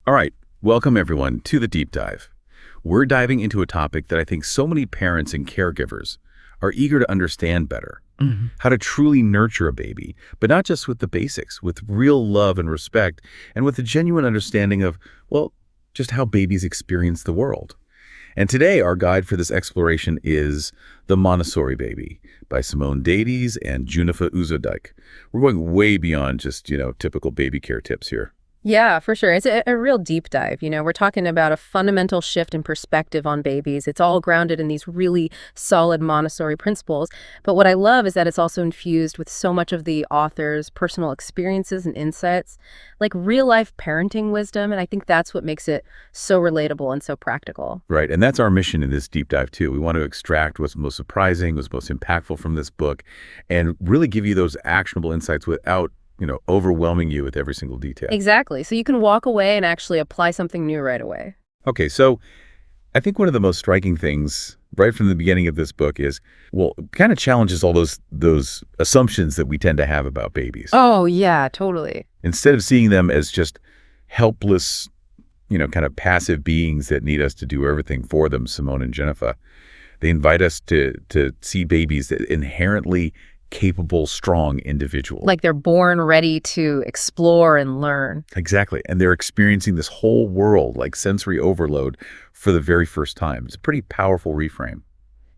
All right, welcome everyone to the deep dive. We're diving into a topic that I think so many parents and caregivers are eager to understand better. How to truly nurture a baby, but not just with the basics, with real love and respect, and with a genuine understanding of, well, just how babies experience the world. And today, our guide for this exploration is The Montessori Baby by Simone Davies and Junnifa Uzodike. We're going way beyond just, typical baby care tips here. Yeah, for sure. It's a real deep dive. We're talking about a fundamental shift in perspective on babies. It's all grounded in these really solid Montessori principles. But what I love is that it's also infused with so much of the author's personal experiences and insights, like real life parenting wisdom. And I think that's what makes it so relatable and so practical. Right. And that's our mission in this deep dive, too. We want to extract what's most surprising, what's most impactful from this book, and really give you those actionable insights without overwhelming you with every single detail. Exactly. So you can walk away and actually apply something new right away. Okay, so I think one of the most striking things right from the beginning of this book is, kind of challenges all those assumptions that we tend to have about babies. Oh, yeah, totally. Instead of seeing them as just helpless, kind of passive beings that need us to do everything for them, Simone and Junnifa, they invite us to see babies that inherently capable, strong individual. Like they're born ready to explore and learn. Exactly. And they're experiencing this whole world, like sensory overload, for the very first time. It's a pretty powerful reframe.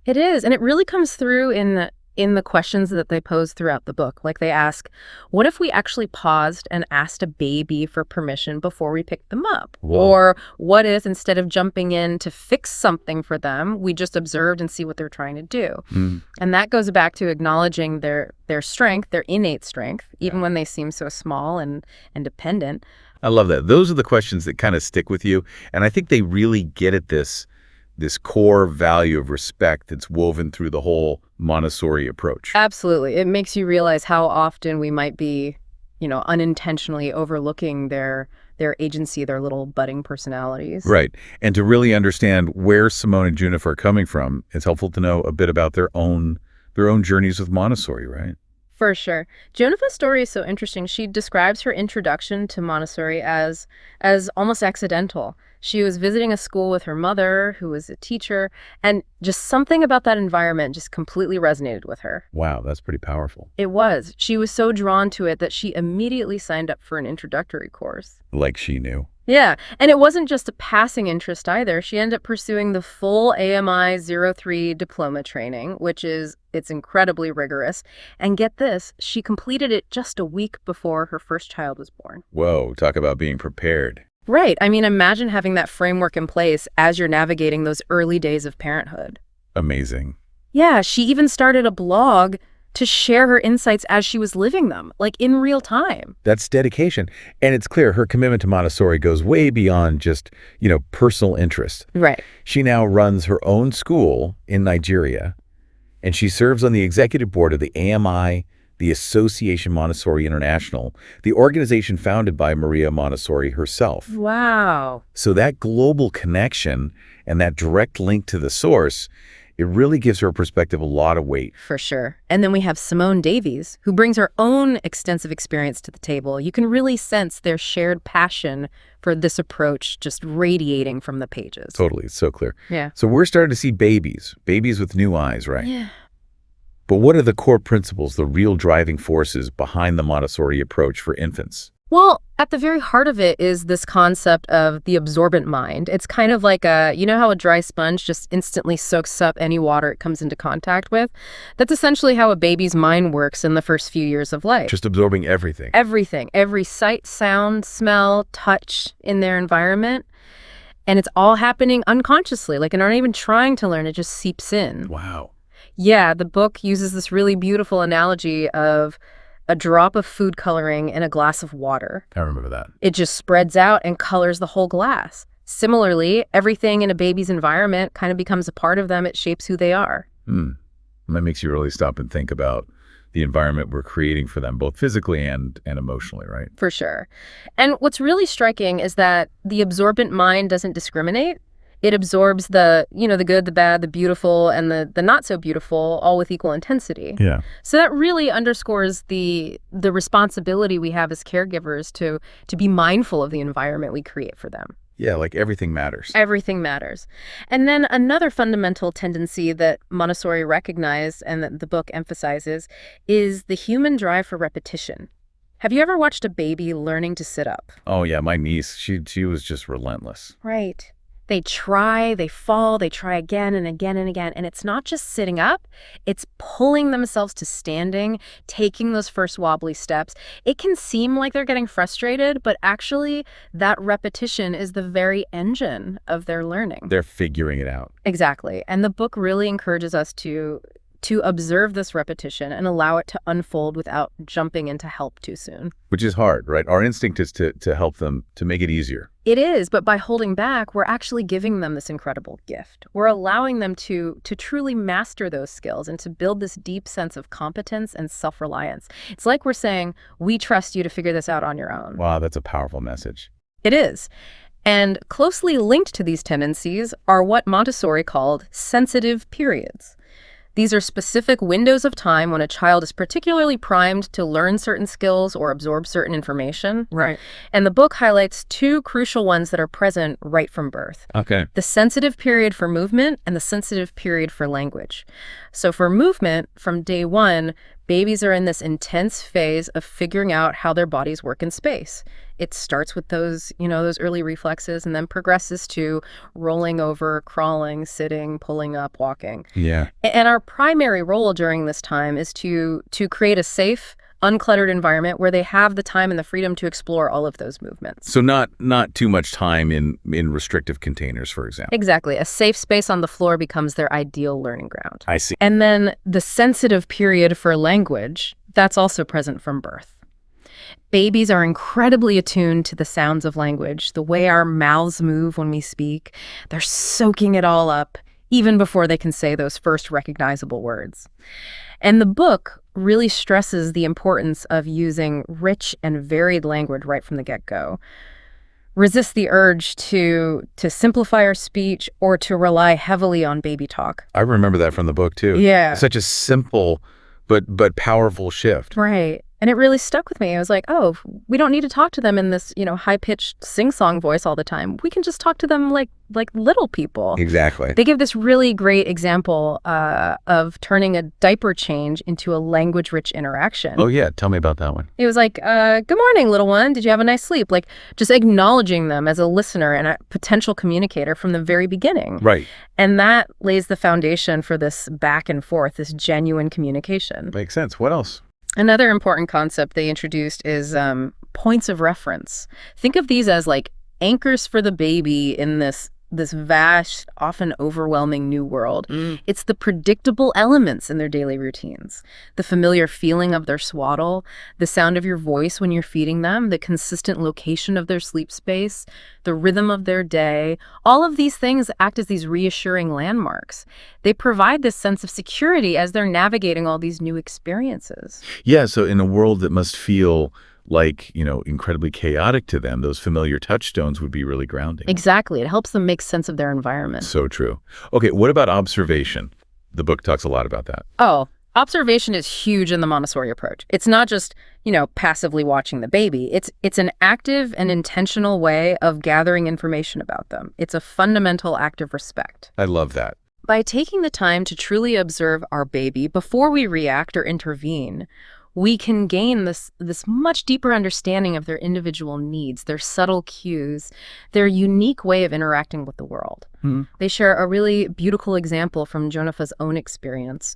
It is. And it really comes through in the questions that they pose throughout the book. Like they ask, what if we actually paused and asked a baby for permission before we picked them up? Whoa. Or what if instead of jumping in to fix something for them, we just observed and see what they're trying to do? And that goes back to acknowledging their strength, their innate strength, even when they seem so small and dependent. I love that. Those are the questions that kind of stick with you. And I think they really get at this core value of respect that's woven through the whole Montessori approach. Absolutely. It makes you realize how often we might be, unintentionally overlooking their agency, their little budding personalities. Right. And to really understand where Simone and Junnifa are coming from, it's helpful to know a bit about their own journeys with Montessori, right? For sure. Junnifa's story is so interesting. She describes her introduction to Montessori as almost accidental. She was visiting a school with her mother, who was a teacher, and just something about that environment just completely resonated with her. Wow, that's pretty powerful. It was. She was so drawn to it that she immediately signed up for an introductory course. Like she knew. Yeah, and it wasn't just a passing interest either. She ended up pursuing the full AMI 03 diploma training, it's incredibly rigorous. And get this, she completed it just a week before her first child was born. Whoa, talk about being prepared. Right. I mean, imagine having that framework in place as you're navigating those early days of parenthood. Amazing. Yeah, she even started a blog to share her insights as she was living them, like in real time. That's dedication. And it's clear her commitment to Montessori goes way beyond just, personal interest. Right. She now runs her own school in Nigeria, and she serves on the executive board of the AMI, the Association Montessori International, the organization founded by Maria Montessori herself. Wow. So that global connection and that direct link to the source, it really gives her perspective a lot of weight. For sure. And then we have Simone Davies, who brings her own extensive experience to the table. You can really sense their shared passion for this approach just radiating from the pages. Totally. It's so clear. Yeah. So we're starting to see babies with new eyes, right? Yeah. But what are the core principles, the real driving forces behind the Montessori approach for infants? Well, at the very heart of it is this concept of the absorbent mind. It's kind of like how a dry sponge just instantly soaks up any water it comes into contact with? That's essentially how a baby's mind works in the first few years of life. Just absorbing everything. Everything. Every sight, sound, smell, touch in their environment. And it's all happening unconsciously. Like, they're not even trying to learn. It just seeps in. Wow. Yeah, the book uses this really beautiful analogy of a drop of food coloring in a glass of water. I remember that. It just spreads out and colors the whole glass. Similarly, everything in a baby's environment kind of becomes a part of them. It shapes who they are. That makes you really stop and think about the environment we're creating for them, both physically and emotionally, right? For sure. And what's really striking is that the absorbent mind doesn't discriminate. It absorbs the, the good, the bad, the beautiful, and the not so beautiful, all with equal intensity. Yeah. So that really underscores the responsibility we have as caregivers to be mindful of the environment we create for them. Yeah, like everything matters. Everything matters. And then another fundamental tendency that Montessori recognized and that the book emphasizes is the human drive for repetition. Have you ever watched a baby learning to sit up? Oh, yeah, my niece, she was just relentless. Right. They try, they fall, they try again and again and again. And it's not just sitting up, it's pulling themselves to standing, taking those first wobbly steps. It can seem like they're getting frustrated, but actually that repetition is the very engine of their learning. They're figuring it out. Exactly. And the book really encourages us to observe this repetition and allow it to unfold without jumping in to help too soon. Which is hard, right? Our instinct is to help them, to make it easier. It is, but by holding back, we're actually giving them this incredible gift. We're allowing them to truly master those skills and to build this deep sense of competence and self-reliance. It's like we're saying, we trust you to figure this out on your own. Wow, that's a powerful message. It is. And closely linked to these tendencies are what Montessori called sensitive periods. These are specific windows of time when a child is particularly primed to learn certain skills or absorb certain information. Right. And the book highlights two crucial ones that are present right from birth. Okay. The sensitive period for movement and the sensitive period for language. So for movement, from day one, babies are in this intense phase of figuring out how their bodies work in space. It starts with those early reflexes and then progresses to rolling over, crawling, sitting, pulling up, walking. Yeah. And our primary role during this time is to create a safe, uncluttered environment where they have the time and the freedom to explore all of those movements. So not too much time in restrictive containers, for example. Exactly. A safe space on the floor becomes their ideal learning ground. I see. And then the sensitive period for language, that's also present from birth. Babies are incredibly attuned to the sounds of language, the way our mouths move when we speak. They're soaking it all up, even before they can say those first recognizable words. And the book really stresses the importance of using rich and varied language right from the get-go. Resist the urge to simplify our speech or to rely heavily on baby talk. I remember that from the book, too. Yeah. Such a simple but powerful shift. Right. And it really stuck with me. I was like, oh, we don't need to talk to them in this, high-pitched sing-song voice all the time. We can just talk to them like little people. Exactly. They give this really great example of turning a diaper change into a language-rich interaction. Oh, yeah. Tell me about that one. It was like, good morning, little one. Did you have a nice sleep? Like, just acknowledging them as a listener and a potential communicator from the very beginning. Right. And that lays the foundation for this back and forth, this genuine communication. Makes sense. What else? Another important concept they introduced is points of reference. Think of these as like anchors for the baby in this vast, often overwhelming new world. It's the predictable elements in their daily routines. The familiar feeling of their swaddle, the sound of your voice when you're feeding them, the consistent location of their sleep space, the rhythm of their day. All of these things act as these reassuring landmarks. They provide this sense of security as they're navigating all these new experiences. Yeah, so in a world that must feel like, incredibly chaotic to them, those familiar touchstones would be really grounding. Exactly. It helps them make sense of their environment. So true. Okay, what about observation? The book talks a lot about that. Oh, observation is huge in the Montessori approach. It's not just, passively watching the baby. It's an active and intentional way of gathering information about them. It's a fundamental act of respect. I love that. By taking the time to truly observe our baby before we react or intervene, we can gain this much deeper understanding of their individual needs, their subtle cues, their unique way of interacting with the world. Mm-hmm. They share a really beautiful example from Junnifa's own experience.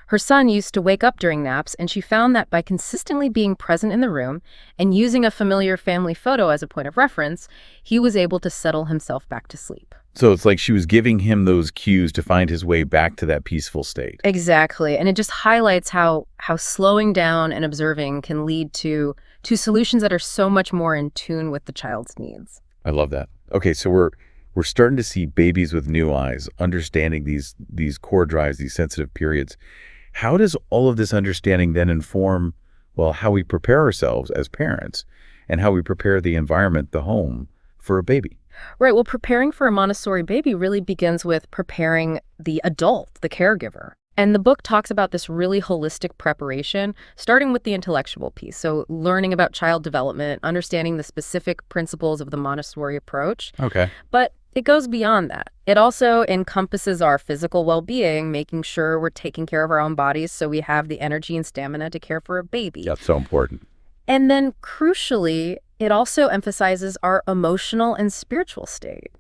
Her son used to wake up during naps, and she found that by consistently being present in the room and using a familiar family photo as a point of reference, he was able to settle himself back to sleep. So it's like she was giving him those cues to find his way back to that peaceful state. Exactly. And it just highlights how slowing down and observing can lead to solutions that are so much more in tune with the child's needs. I love that. Okay, so we're starting to see babies with new eyes, understanding these core drives, these sensitive periods. How does all of this understanding then inform, how we prepare ourselves as parents and how we prepare the environment, the home, for a baby? Right. Well, preparing for a Montessori baby really begins with preparing the adult, the caregiver. And the book talks about this really holistic preparation, starting with the intellectual piece. So learning about child development, understanding the specific principles of the Montessori approach. Okay. But it goes beyond that. It also encompasses our physical well-being, making sure we're taking care of our own bodies so we have the energy and stamina to care for a baby. That's so important. And then crucially, it also emphasizes our emotional and spiritual state.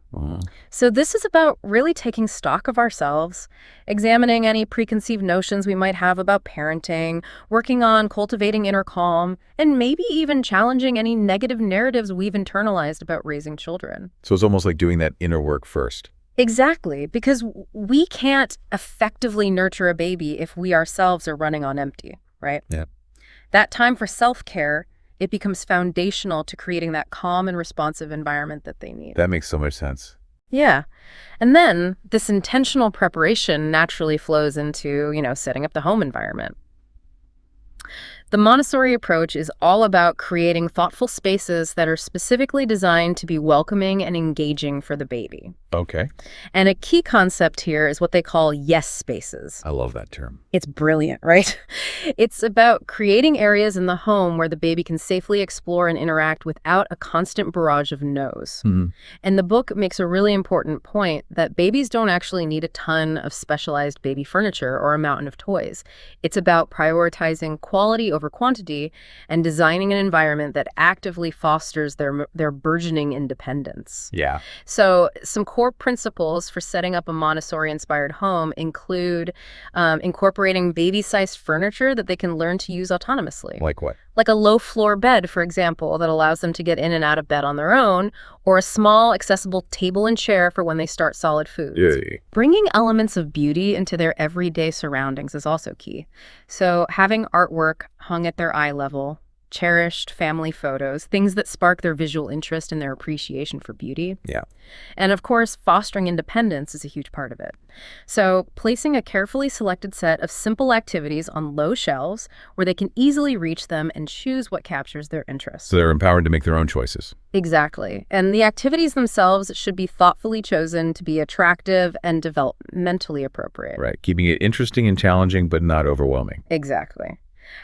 So this is about really taking stock of ourselves, examining any preconceived notions we might have about parenting, working on cultivating inner calm, and maybe even challenging any negative narratives we've internalized about raising children. So it's almost like doing that inner work first. Exactly, because we can't effectively nurture a baby if we ourselves are running on empty, right? Yeah. That time for self-care, it becomes foundational to creating that calm and responsive environment that they need. That makes so much sense. Yeah. And then this intentional preparation naturally flows into, setting up the home environment. The Montessori approach is all about creating thoughtful spaces that are specifically designed to be welcoming and engaging for the baby. Okay. And a key concept here is what they call yes spaces. I love that term. It's brilliant, right? It's about creating areas in the home where the baby can safely explore and interact without a constant barrage of no's. And the book makes a really important point that babies don't actually need a ton of specialized baby furniture or a mountain of toys. It's about prioritizing quality over quantity and designing an environment that actively fosters their burgeoning independence. Yeah. So some core principles for setting up a Montessori-inspired home include incorporating baby-sized furniture that they can learn to use autonomously. Like what? Like a low-floor bed, for example, that allows them to get in and out of bed on their own, or a small, accessible table and chair for when they start solid foods. Yeah. Bringing elements of beauty into their everyday surroundings is also key. So having artwork hung at their eye level, cherished family photos, things that spark their visual interest and their appreciation for beauty. Yeah. And of course, fostering independence is a huge part of it. So placing a carefully selected set of simple activities on low shelves where they can easily reach them and choose what captures their interest. So they're empowered to make their own choices. Exactly. And the activities themselves should be thoughtfully chosen to be attractive and developmentally appropriate. Right. Keeping it interesting and challenging, but not overwhelming. Exactly.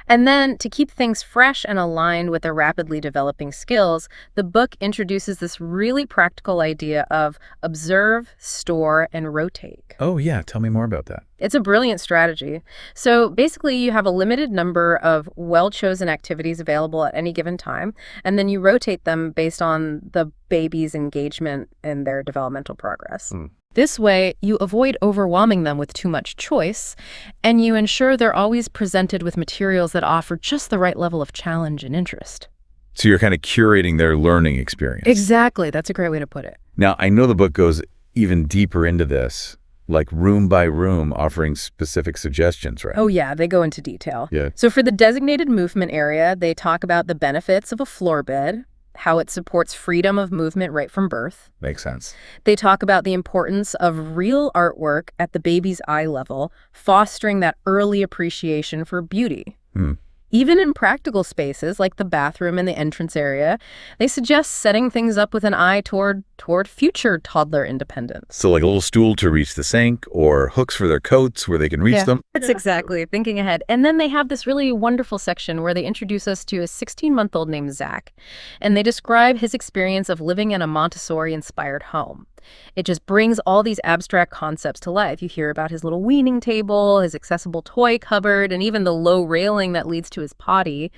And then, to keep things fresh and aligned with their rapidly developing skills, the book introduces this really practical idea of observe, store, and rotate. Oh, yeah. Tell me more about that. It's a brilliant strategy. So basically, you have a limited number of well-chosen activities available at any given time, and then you rotate them based on the baby's engagement and their developmental progress. This way, you avoid overwhelming them with too much choice, and you ensure they're always presented with materials that offer just the right level of challenge and interest. So you're kind of curating their learning experience. Exactly. That's a great way to put it. Now, I know the book goes even deeper into this, like room by room, offering specific suggestions, right? Oh, yeah. They go into detail. Yeah. So for the designated movement area, they talk about the benefits of a floor bed, how it supports freedom of movement right from birth. Makes sense. They talk about the importance of real artwork at the baby's eye level, fostering that early appreciation for beauty. Even in practical spaces like the bathroom and the entrance area, they suggest setting things up with an eye toward future toddler independence. So like a little stool to reach the sink or hooks for their coats where they can reach them. That's exactly, thinking ahead. And then they have this really wonderful section where they introduce us to a 16-month-old named Zach, and they describe his experience of living in a Montessori-inspired home. It just brings all these abstract concepts to life. You hear about his little weaning table, his accessible toy cupboard, and even the low railing that leads to his potty.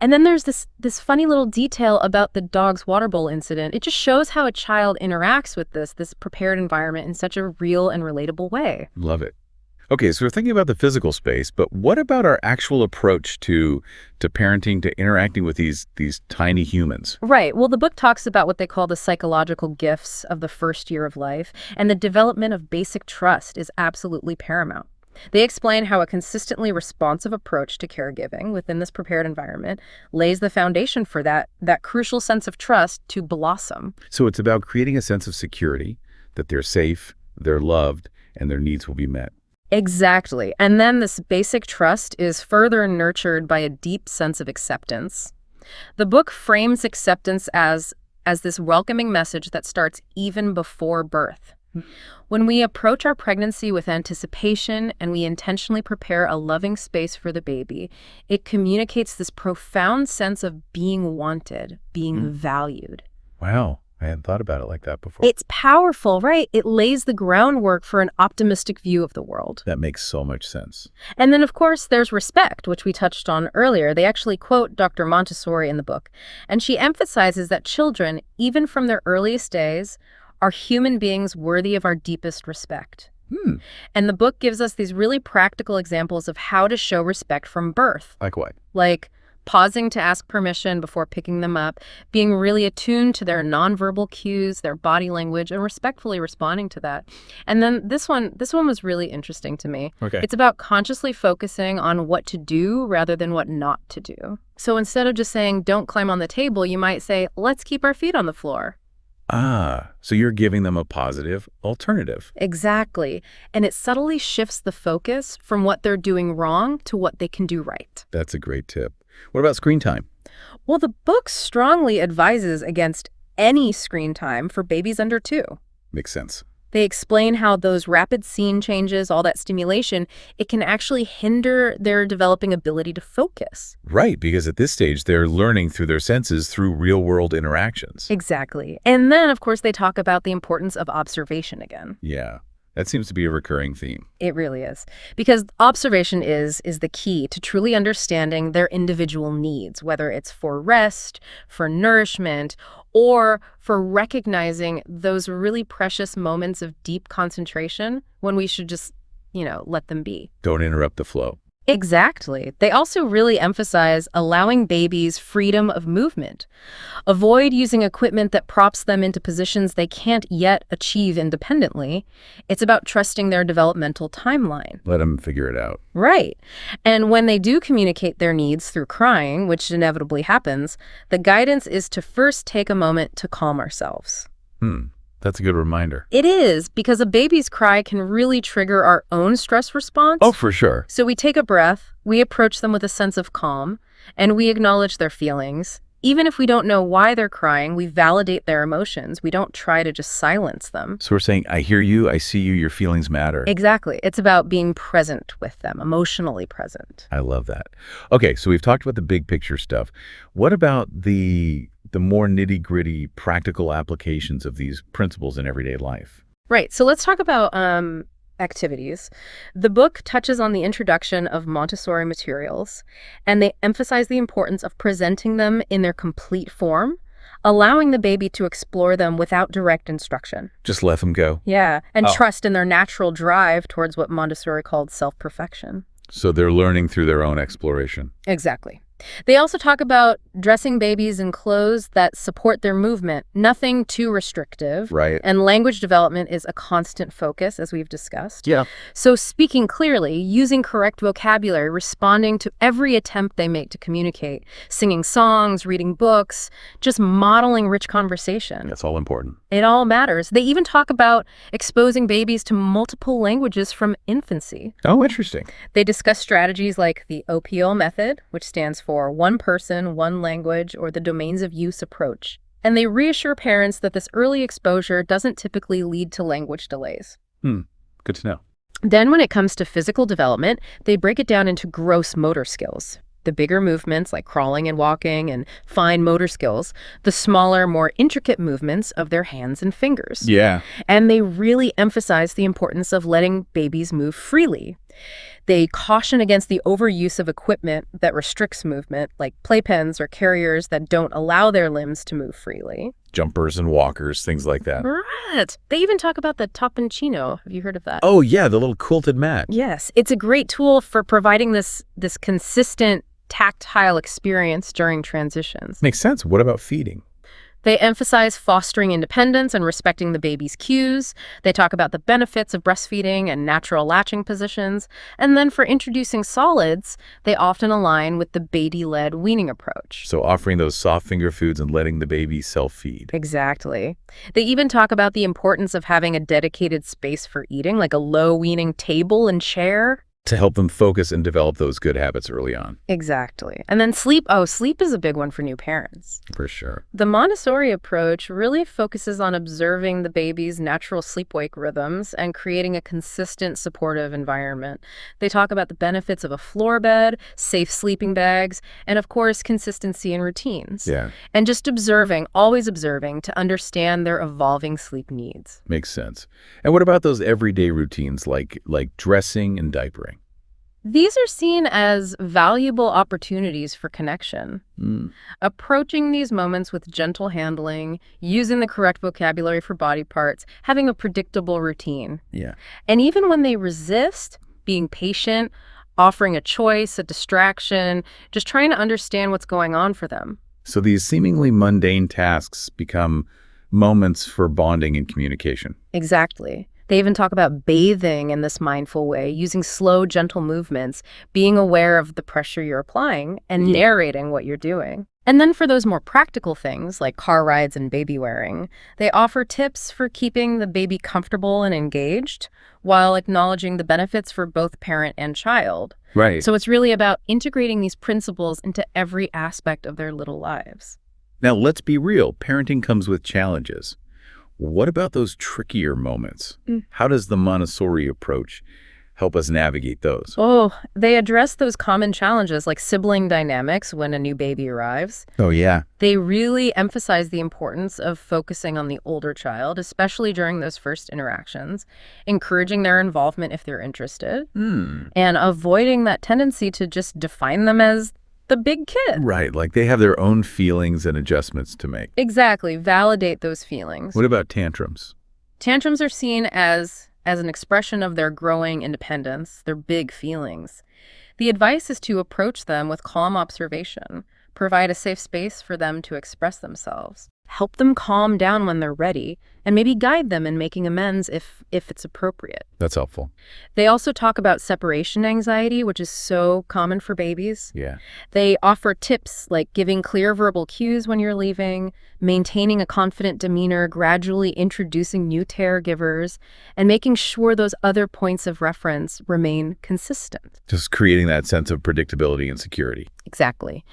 And then there's this funny little detail about the dog's water bowl incident. It just shows how a child interacts with this prepared environment in such a real and relatable way. Love it. Okay, so we're thinking about the physical space, but what about our actual approach to parenting, to interacting with these tiny humans? Right. Well, the book talks about what they call the psychological gifts of the first year of life, and the development of basic trust is absolutely paramount. They explain how a consistently responsive approach to caregiving within this prepared environment lays the foundation for that crucial sense of trust to blossom. So it's about creating a sense of security, that they're safe, they're loved, and their needs will be met. Exactly. And then this basic trust is further nurtured by a deep sense of acceptance. The book frames acceptance as as this welcoming message that starts even before birth. When we approach our pregnancy with anticipation and we intentionally prepare a loving space for the baby, it communicates this profound sense of being wanted, being valued. Wow. I hadn't thought about it like that before. It's powerful, right? It lays the groundwork for an optimistic view of the world. That makes so much sense. And then, of course, there's respect, which we touched on earlier. They actually quote Dr. Montessori in the book, and she emphasizes that children, even from their earliest days, are human beings worthy of our deepest respect. And the book gives us these really practical examples of how to show respect from birth. Like what? Like pausing to ask permission before picking them up, being really attuned to their nonverbal cues, their body language, and respectfully responding to that. And then this one was really interesting to me. Okay. It's about consciously focusing on what to do rather than what not to do. So instead of just saying, don't climb on the table, you might say, let's keep our feet on the floor. So you're giving them a positive alternative. Exactly. And it subtly shifts the focus from what they're doing wrong to what they can do right. That's a great tip. What about screen time? Well, the book strongly advises against any screen time for babies under 2. Makes sense. They explain how those rapid scene changes, all that stimulation, it can actually hinder their developing ability to focus. Right, because at this stage, they're learning through their senses through real-world interactions. Exactly. And then, of course, they talk about the importance of observation again. Yeah, that seems to be a recurring theme. It really is. Because observation is the key to truly understanding their individual needs, whether it's for rest, for nourishment, or for recognizing those really precious moments of deep concentration when we should just, let them be. Don't interrupt the flow. Exactly. They also really emphasize allowing babies freedom of movement. Avoid using equipment that props them into positions they can't yet achieve independently. It's about trusting their developmental timeline. Let them figure it out. Right. And when they do communicate their needs through crying, which inevitably happens, the guidance is to first take a moment to calm ourselves. That's a good reminder. It is, because a baby's cry can really trigger our own stress response. Oh, for sure. So we take a breath, we approach them with a sense of calm, and we acknowledge their feelings. Even if we don't know why they're crying, we validate their emotions. We don't try to just silence them. So we're saying, I hear you, I see you, your feelings matter. Exactly. It's about being present with them, emotionally present. I love that. Okay, so we've talked about the big picture stuff. What about the more nitty-gritty practical applications of these principles in everyday life? Right. So let's talk about activities. The book touches on the introduction of Montessori materials, and they emphasize the importance of presenting them in their complete form, allowing the baby to explore them without direct instruction. Just let them go. Yeah, and trust in their natural drive towards what Montessori called self-perfection. So they're learning through their own exploration. Exactly. They also talk about dressing babies in clothes that support their movement, nothing too restrictive. Right. And language development is a constant focus, as we've discussed. Yeah. So speaking clearly, using correct vocabulary, responding to every attempt they make to communicate, singing songs, reading books, just modeling rich conversation. That's all important. It all matters. They even talk about exposing babies to multiple languages from infancy. Oh, interesting. They discuss strategies like the OPO method, which stands for one person, one language, or the domains of use approach. And they reassure parents that this early exposure doesn't typically lead to language delays. Good to know. Then when it comes to physical development, they break it down into gross motor skills. The bigger movements like crawling and walking and fine motor skills, the smaller, more intricate movements of their hands and fingers. Yeah. And they really emphasize the importance of letting babies move freely. They caution against the overuse of equipment that restricts movement, like playpens or carriers that don't allow their limbs to move freely. Jumpers and walkers, things like that. Right. They even talk about the toppancino. Have you heard of that? Oh, yeah, the little quilted mat. Yes. It's a great tool for providing this consistent tactile experience during transitions. Makes sense. What about feeding? They emphasize fostering independence and respecting the baby's cues. They talk about the benefits of breastfeeding and natural latching positions. And then for introducing solids, they often align with the baby-led weaning approach. So offering those soft finger foods and letting the baby self-feed. Exactly. They even talk about the importance of having a dedicated space for eating, like a low weaning table and chair. to help them focus and develop those good habits early on. Exactly. And then sleep. Oh, sleep is a big one for new parents. For sure. The Montessori approach really focuses on observing the baby's natural sleep-wake rhythms and creating a consistent, supportive environment. They talk about the benefits of a floor bed, safe sleeping bags, and of course, consistency in routines. Yeah. And just observing, always observing, to understand their evolving sleep needs. Makes sense. And what about those everyday routines like dressing and diapering? These are seen as valuable opportunities for connection. Approaching these moments with gentle handling, using the correct vocabulary for body parts, having a predictable routine. Yeah. And even when they resist, being patient, offering a choice, a distraction, just trying to understand what's going on for them. So these seemingly mundane tasks become moments for bonding and communication. Exactly. They even talk about bathing in this mindful way, using slow, gentle movements, being aware of the pressure you're applying, and narrating what you're doing. And then for those more practical things, like car rides and baby wearing, they offer tips for keeping the baby comfortable and engaged, while acknowledging the benefits for both parent and child. Right. So it's really about integrating these principles into every aspect of their little lives. Now, let's be real. Parenting comes with challenges. What about those trickier moments? How does the Montessori approach help us navigate those? Oh, they address those common challenges like sibling dynamics when a new baby arrives. Oh, yeah. They really emphasize the importance of focusing on the older child, especially during those first interactions, encouraging their involvement if they're interested, and avoiding that tendency to just define them as the big kid. Right, like they have their own feelings and adjustments to make. Exactly. Validate those feelings. What about tantrums? Tantrums are seen as an expression of their growing independence, their big feelings. The advice is to approach them with calm observation, provide a safe space for them to express themselves, help them calm down when they're ready, and maybe guide them in making amends if it's appropriate. That's helpful. They also talk about separation anxiety, which is so common for babies. Yeah. They offer tips like giving clear verbal cues when you're leaving, maintaining a confident demeanor, gradually introducing new caregivers, and making sure those other points of reference remain consistent. Just creating that sense of predictability and security. Exactly.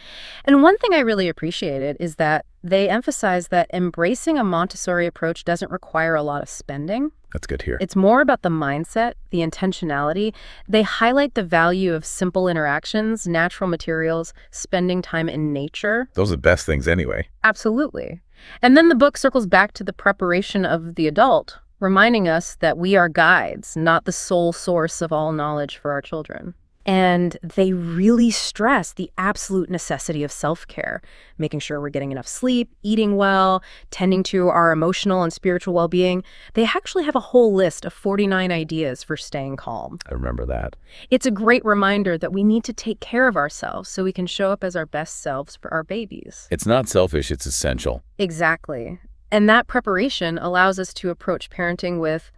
And one thing I really appreciated is that they emphasize that embracing a Montessori approach doesn't require a lot of spending. That's good here. It's more about the mindset, the intentionality. They highlight the value of simple interactions, natural materials, spending time in nature. Those are the best things anyway. Absolutely. And then the book circles back to the preparation of the adult, reminding us that we are guides, not the sole source of all knowledge for our children. And they really stress the absolute necessity of self-care, making sure we're getting enough sleep, eating well, tending to our emotional and spiritual well-being. They actually have a whole list of 49 ideas for staying calm. I remember that. It's a great reminder that we need to take care of ourselves so we can show up as our best selves for our babies. It's not selfish, it's essential. Exactly. And that preparation allows us to approach parenting with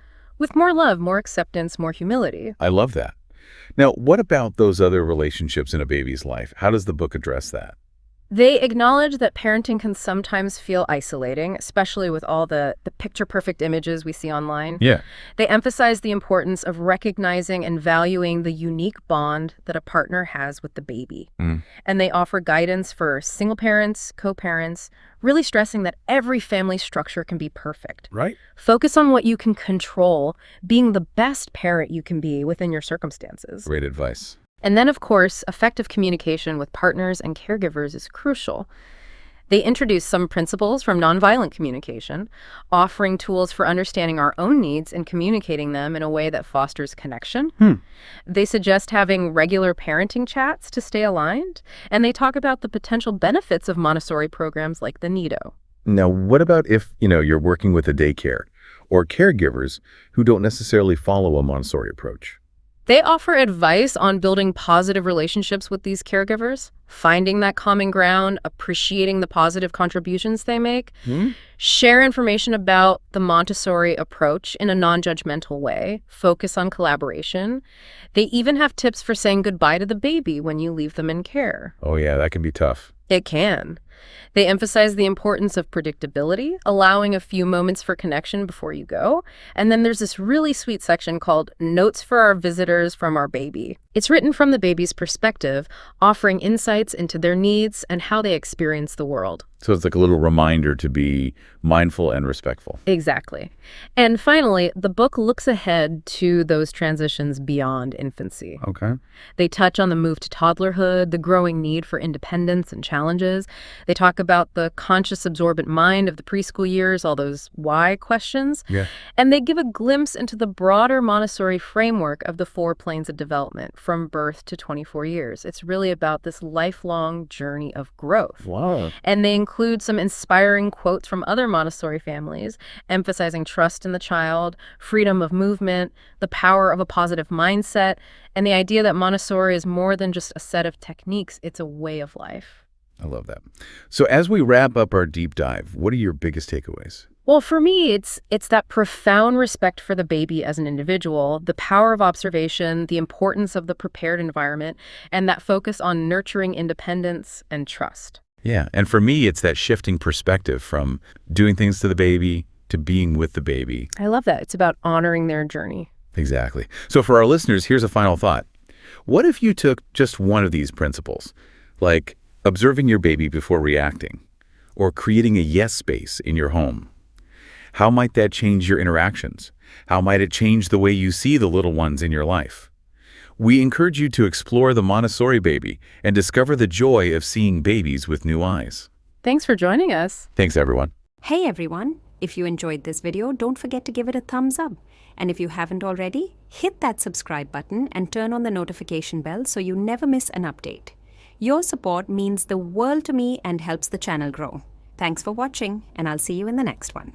more love, more acceptance, more humility. I love that. Now, what about those other relationships in a baby's life? How does the book address that? They acknowledge that parenting can sometimes feel isolating, especially with all the picture-perfect images we see online. Yeah. They emphasize the importance of recognizing and valuing the unique bond that a partner has with the baby. And they offer guidance for single parents, co-parents, really stressing that every family structure can be perfect. Right. Focus on what you can control, being the best parent you can be within your circumstances. Great advice. And then, of course, effective communication with partners and caregivers is crucial. They introduce some principles from nonviolent communication, offering tools for understanding our own needs and communicating them in a way that fosters connection. They suggest having regular parenting chats to stay aligned, and they talk about the potential benefits of Montessori programs like the Nido. Now, what about if, you're working with a daycare or caregivers who don't necessarily follow a Montessori approach? They offer advice on building positive relationships with these caregivers, finding that common ground, appreciating the positive contributions they make, share information about the Montessori approach in a non-judgmental way, focus on collaboration. They even have tips for saying goodbye to the baby when you leave them in care. Oh, yeah, that can be tough. It can. They emphasize the importance of predictability, allowing a few moments for connection before you go. And then there's this really sweet section called Notes for Our Visitors from Our Baby. It's written from the baby's perspective, offering insights into their needs and how they experience the world. So it's like a little reminder to be mindful and respectful. Exactly. And finally, the book looks ahead to those transitions beyond infancy. Okay. They touch on the move to toddlerhood, the growing need for independence and challenges. They talk about the conscious absorbent mind of the preschool years, all those why questions. Yeah. And they give a glimpse into the broader Montessori framework of the 4 planes of development from birth to 24 years. It's really about this lifelong journey of growth. Wow. And they include some inspiring quotes from other Montessori families, emphasizing trust in the child, freedom of movement, the power of a positive mindset, and the idea that Montessori is more than just a set of techniques, it's a way of life. I love that. So as we wrap up our deep dive, what are your biggest takeaways? Well, for me, it's that profound respect for the baby as an individual, the power of observation, the importance of the prepared environment, and that focus on nurturing independence and trust. Yeah, and for me, it's that shifting perspective from doing things to the baby to being with the baby. I love that. It's about honoring their journey. Exactly. So for our listeners, here's a final thought. What if you took just one of these principles, like observing your baby before reacting, or creating a yes space in your home? How might that change your interactions? How might it change the way you see the little ones in your life? We encourage you to explore the Montessori Baby and discover the joy of seeing babies with new eyes. Thanks for joining us. Thanks, everyone. Hey everyone, if you enjoyed this video, don't forget to give it a thumbs up. And if you haven't already, hit that subscribe button and turn on the notification bell so you never miss an update. Your support means the world to me and helps the channel grow. Thanks for watching, and I'll see you in the next one.